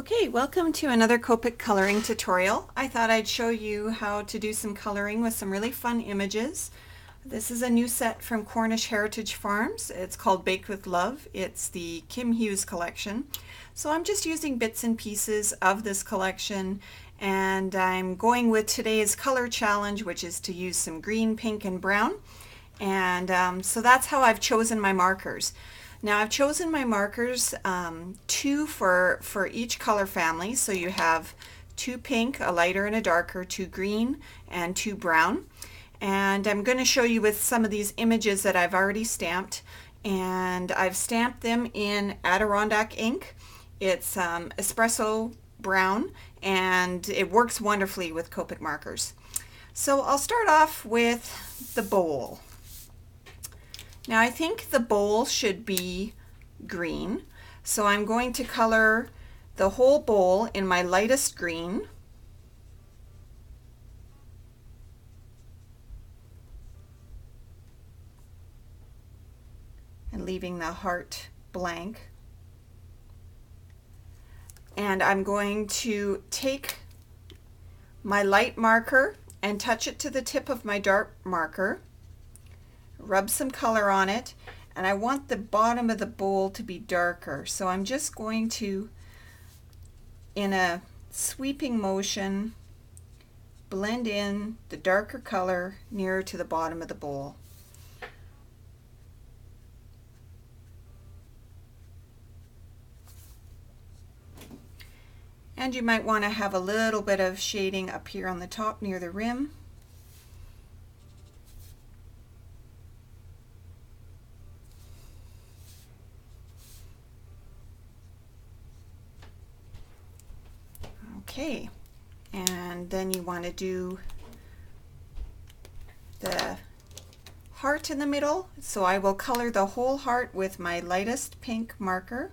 Okay, welcome to another Copic coloring tutorial. I thought I'd show you how to do some coloring with some really fun images. This is a new set from Cornish Heritage Farms. It's called Baked with Love. It's the Kim Hughes collection. So I'm just using bits and pieces of this collection, and I'm going with today's color challenge, which is to use some green, pink, and brown. And so that's how I've chosen my markers. Now I've chosen my markers, two for each color family. So you have two pink, a lighter and a darker, two green, and two brown. And I'm going to show you with some of these images that I've already stamped. And I've stamped them in Adirondack ink. It's espresso brown, and it works wonderfully with Copic markers. So I'll start off with the bowl. Now I think the bowl should be green, so I'm going to color the whole bowl in my lightest green. And leaving the heart blank. And I'm going to take my light marker and touch it to the tip of my dark marker. Rub some color on it, and I want the bottom of the bowl to be darker. So I'm just going to, in a sweeping motion, blend in the darker color nearer to the bottom of the bowl. And you might want to have a little bit of shading up here on the top near the rim. Okay, and then you want to do the heart in the middle. So I will color the whole heart with my lightest pink marker.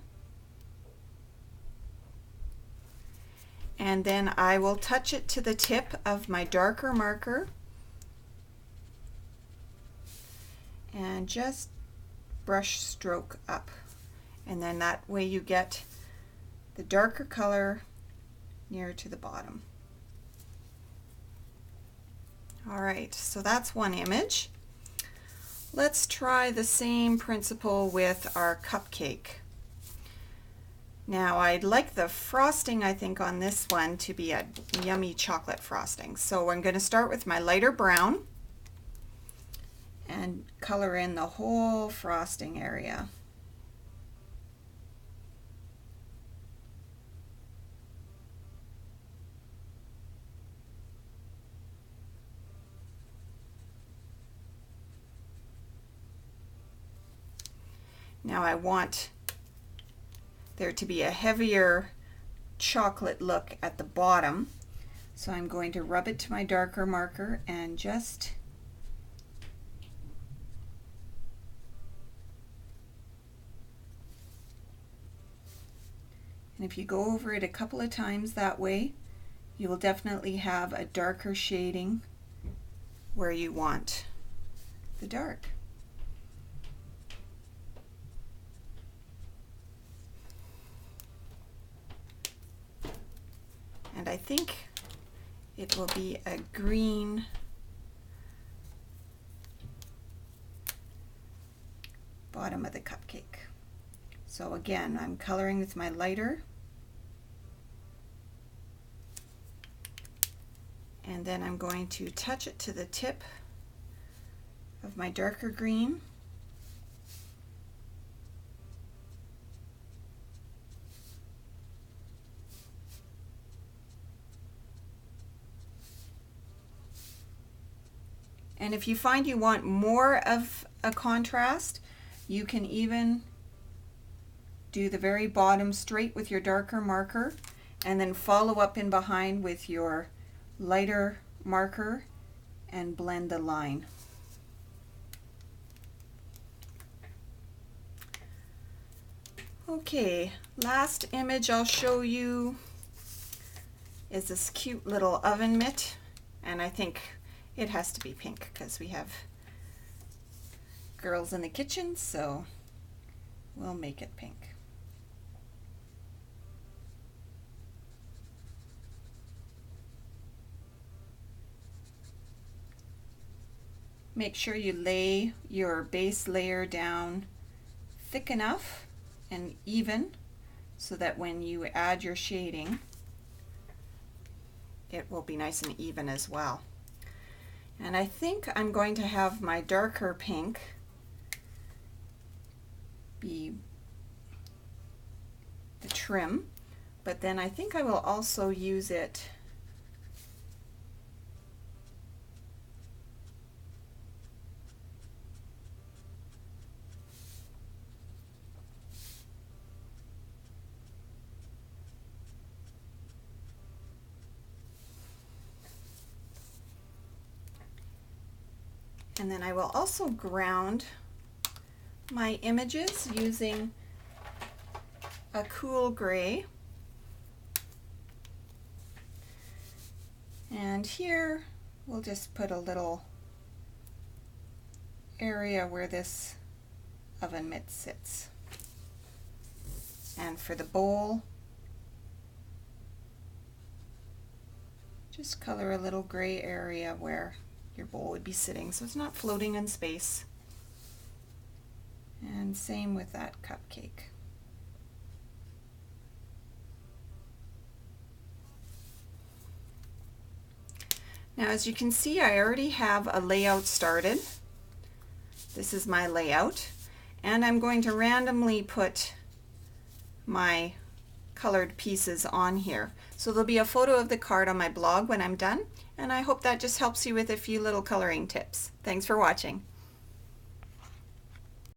And then I will touch it to the tip of my darker marker and just brush stroke up. And then that way you get the darker color near to the bottom. All right, so that's one image. Let's try the same principle with our cupcake. Now I'd like the frosting, I think, on this one to be a yummy chocolate frosting. So I'm going to start with my lighter brown and color in the whole frosting area. Now I want there to be a heavier chocolate look at the bottom, so I'm going to rub it to my darker marker and just if you go over it a couple of times that way, you will definitely have a darker shading where you want the dark. And I think it will be a green bottom of the cupcake. So again, I'm coloring with my lighter, and then I'm going to touch it to the tip of my darker green. And if you find you want more of a contrast, you can even do the very bottom straight with your darker marker and then follow up in behind with your lighter marker and blend the line. Okay, last image I'll show you is this cute little oven mitt, and I think it has to be pink because we have girls in the kitchen, so we'll make it pink. make sure you lay your base layer down thick enough and even so that when you add your shading, it will be nice and even as well. And I think I'm going to have my darker pink be the trim, but then I think I will also use it and then I will also ground my images using a cool gray. And here we'll just put a little area where this oven mitt sits. And for the bowl, just color a little gray area where your bowl would be sitting so it's not floating in space. And same with that cupcake. Now, as you can see, I already have a layout started. This is my layout, and I'm going to randomly put my colored pieces on here. So there'll be a photo of the card on my blog when I'm done, and I hope that just helps you with a few little coloring tips. Thanks for watching.